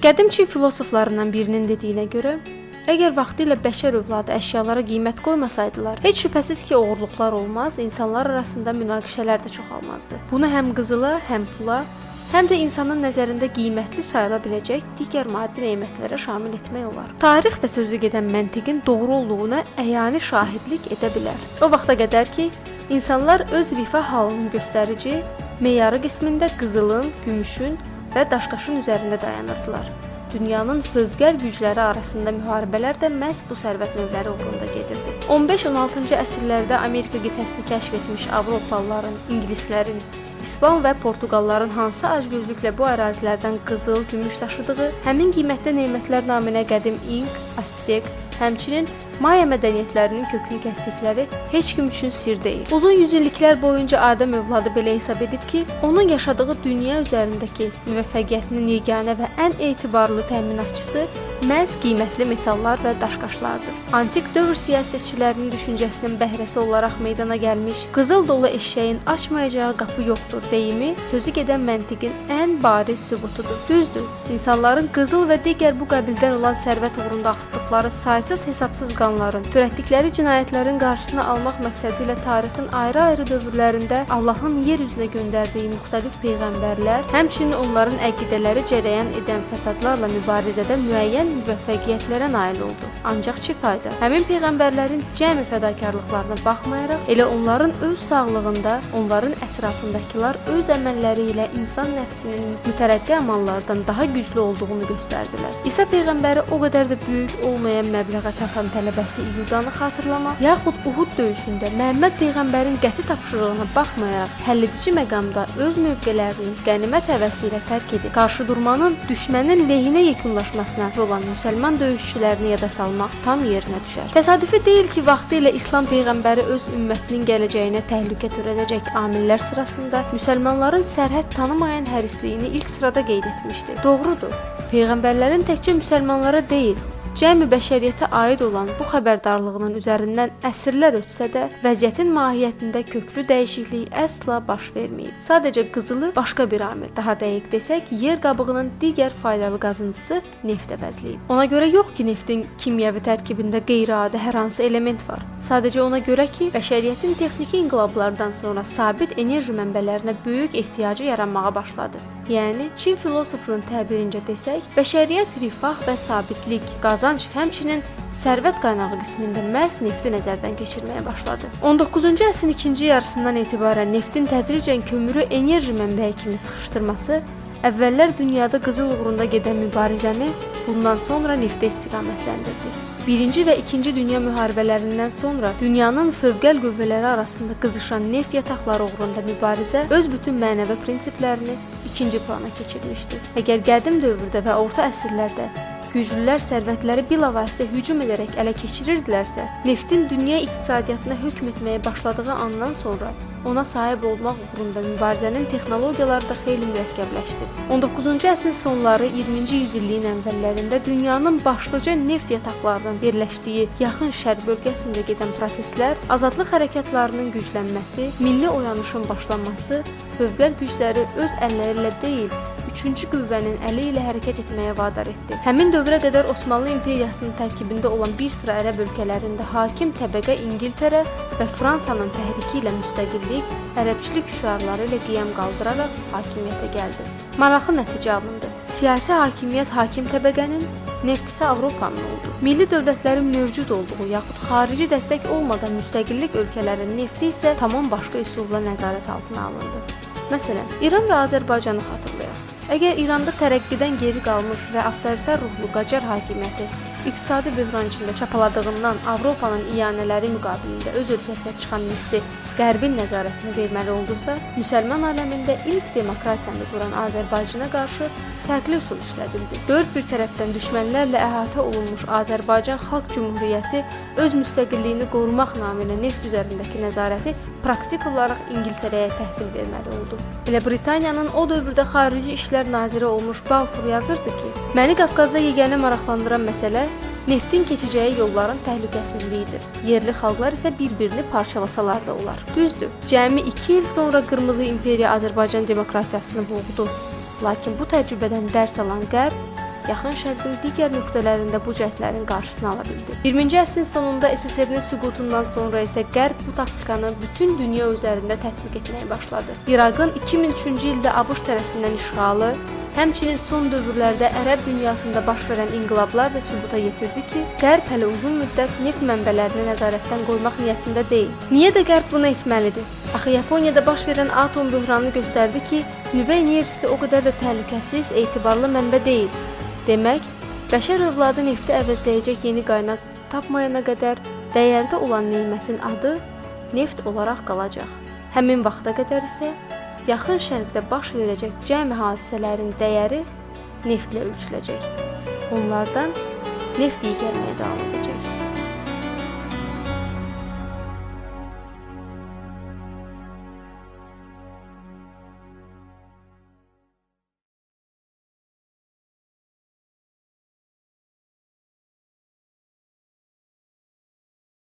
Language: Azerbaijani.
Qədim Çin filosoflarından birinin dediyinə görə, əgər vaxtilə bəşər övladı əşyalara qiymət qoymasaydılar, heç şübhəsiz ki, oğurluqlar olmaz, insanlar arasında münaqişələr də çoxalmazdı. Bunu həm qızıla, həm pula, həm də insanın nəzərində qiymətli sayıla biləcək digər maddi nemətlərə şamil etmək olar. Tarix də sözü gedən məntiqin doğru olduğuna əyani şahidlik edə bilər. O vaxta qədər ki, insanlar öz rifah halının göstərici, meyarı qismində qızılın, gümüşün və daşqaşın üzərində dayanırdılar. Dünyanın fövqəl gücləri arasında müharibələr də məhz bu sərvət növləri uğrunda gedirdi. 15-16-cı əsrlərdə Amerika qitəsini kəşf etmiş Avropalıların, İngilislərin, İspan və Portuqalların hansı acgözlüklə bu ərazilərdən qızıl, gümüş daşıdığı, həmin qiymətli nemətlər naminə qədim İnq, Aztek, həmçinin Maya mədəniyyətlərinin kökünü kəsdikləri heç kim üçün sir deyil. Uzun yüzilliklər boyunca Adəm övladı belə hesab edib ki, onun yaşadığı dünya üzərindəki müvəffəqiyyətinin yeganə və ən etibarlı təminatçısı məhz qiymətli metallar və daşqaşlardır. Antik dövr siyasətçilərinin düşüncəsinin bəhrəsi olaraq meydana gəlmiş qızıl dolu eşşəyin açmayacağı qapı yoxdur deyimi sözü gedən məntiqin ən bariz sübutudur. Düzdür, insanların qızıl və digər bu qəbildən olan sərvət uğrunda axıtdıqları saysız hesabsız qanların, törətdikləri cinayətlərin qarşısını almaq məqsədi ilə tarixin ayrı-ayrı dövrlərində Allahın yer üzünə göndərdiyi müxtəlif peyğəmbərlər, həmçinin onların əqidələri cərəyan edən fəsadlarla mübarizədə müəyyən müvəffəqiyyətlərə nail oldu. Ancaq çi fayda? Həmin peyğəmbərlərin cəmi fədakarlıqlarına baxmayaraq, elə onların öz sağlığında, onların ətrafındakılar öz əməlləri ilə insan nəfsinin mütərəqqi amallardan daha güclü olduğunu göstərdilər. İsa peyğəmbəri o qədər də böyük olmayan məbləğə çatan tələbəsi İudanı xatırlamaq, yaxud Uhud döyüşündə Məhəmməd peyğəmbərin qəti tapşırığına baxmayaraq, həlledici məqamda öz mövqelərini qənimət həvəsi ilə tərk edib, qarşı durmanın düşmənin lehinə yekunlaşmasına olan müsəlman döyüşçülərini yada salmaq tam yerinə düşər. Təsadüfi deyil ki, vaxtilə İslam peyğəmbəri öz ümmətinin gələcəyinə təhlükə törədəcək amillər sırasında müsəlmanların sərhəd tanımayan hərisliyini ilk sırada qeyd etmişdi. Doğrudur, peyğəmbərlərin təkcə müsəlmanlara deyil, cəmi bəşəriyyətə aid olan bu xəbərdarlığının üzərindən əsrlər ötsə də, vəziyyətin mahiyyətində köklü dəyişiklik əsla baş verməyib. Sadəcə qızılı başqa bir amil, daha dəqiq desək, yer qabığının digər faydalı qazıntısı neft əvəzləyib. Ona görə yox ki, neftin kimyəvi tərkibində qeyri-adi hər hansı element var. Sadəcə ona görə ki, bəşəriyyətin texniki inqilablardan sonra sabit enerji mənbələrinə böyük ehtiyacı yaranmağa başladı. Yəni, Çin filosofunun təbirincə desək, bəşəriyyət rifah və sabitlik, qazanc, həmçinin sərvət qaynağı qismində məhz nefti nəzərdən keçirməyə başladı. 19-cu əsrin ikinci yarısından etibarən neftin tədricən kömürü enerji mənbəyi kimi sıxışdırması, əvvəllər dünyada qızıl uğrunda gedən mübarizəni bundan sonra neftə istiqamətləndirdi. Birinci və ikinci dünya müharibələrindən sonra dünyanın fövqəl qüvvələri arasında qızışan neft yataqları uğrunda mübarizə öz bütün mənəvi prinsiplərini ikinci plana keçirmişdi. Əgər qədim dövrdə və orta əsrlərdə güclülər sərvətləri bilavasitə hücum edərək ələ keçirirdilərsə, neftin dünya iqtisadiyyatına hökm etməyə başladığı andan sonra ona sahib olmaq uğrunda mübarizənin texnologiyaları da xeyli mürəkkəbləşdi. 19-cu əsrin sonları, 20-ci yüzilliyin əvvəllərində dünyanın başlıca neft yataqlarının birləşdiyi yaxın şərq bölgəsində gedən proseslər, azadlıq hərəkatlarının güclənməsi, milli oyanışın başlanması, fövqəl gücləri öz əlləri ilə deyil, üçüncü qüvvənin əli ilə hərəkət etməyə vadar etdi. Həmin dövrə qədər Osmanlı imperiyasının tərkibində olan bir sıra ərəb ölkələrində hakim təbəqə İngiltərə və Fransanın təhriki ilə müstəqillik, ərəbçilik şüarları ilə qiyam qaldıraraq hakimiyyətə gəldi. Maraqlı nəticə alındı. Siyasi hakimiyyət hakim təbəqənin, neft isə Avropanın oldu. Milli dövlətlərin mövcud olduğu yaxud xarici dəstək olmadan müstəqillik ölkələrinin nefti isə tamam başqa üsulla nəzarət altına alındı. Məsələn, İran və Azərbaycanı xatırlayaq. Əgər İranda tərəqqidən geri qalmış və avtoritar ruhlu Qacar hakimiyyəti iqtisadi böhran içində çapaladığından Avropanın iyanələri müqabilində öz ölkəsinə çıxan nefti Qərbin nəzarətini verməli oldusa, müsəlman aləmində ilk demokratiyanı quran Azərbaycana qarşı fərqli üsul işlədildi. Dörd bir tərəfdən düşmənlərlə əhatə olunmuş Azərbaycan Xalq Cümhuriyyəti öz müstəqilliyini qorumaq naminə neft üzərindəki nəzarəti praktik olaraq İngiltərəyə təhvil verməli oldu. Elə Britaniyanın o dövrdə xarici işlər naziri olmuş Balfour yazırdı ki, məni Qafqazda yeganə maraqlandıran məsələ neftin keçəcəyi yolların təhlükəsizliyidir. Yerli xalqlar isə bir-birini parçalasalar da olar. Düzdür, cəmi 2 il sonra Qırmızı İmperiya Azərbaycan demokratiyasını boğdu. Lakin bu təcrübədən dərs alan Qərb Yaxın Şərqin digər nöqtələrində bu cəhdlərin qarşısını ala bildi. 20-ci əsrin sonunda SSR-nin süqutundan sonra isə Qərb bu taktikanı bütün dünya üzərində tətbiq etməyə başladı. İraqın 2003-cü ildə ABŞ tərəfindən işğalı, həmçinin son dövrlərdə ərəb dünyasında baş verən inqilablar da sübuta yetirdi ki, Qərb hələ uzun müddət neft mənbələrini nəzarətdən qoymaq niyyətində deyil. Niyə də Qərb bunu etməlidir? Axı Yaponiyada baş verən atom böhranı göstərdi ki, nüvə enerjisi o qədər də təhlükəsiz, etibarlı mənbə deyil. Demək, bəşər övladı nefti əvəzləyəcək yeni qaynaq tapmayana qədər dəyərdə olan nemətin adı neft olaraq qalacaq. Həmin vaxta qədər isə Yaxın Şərqdə baş verəcək cəmi hadisələrin dəyəri neftlə ölçüləcək. Onlardan neft iyi gəlməyə davam edəcək.